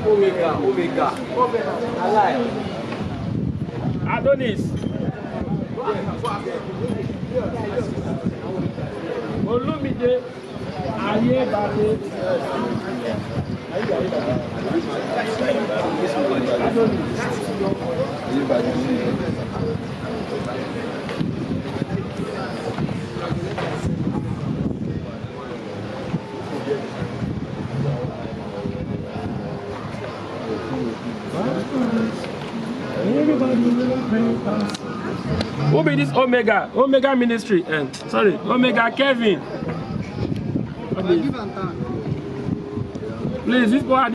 Omega. I lie. Adonis. Olumide. Aye Bade. Who be this Omega? Omega Ministry. Sorry, Omega Kevin. Please, this boy.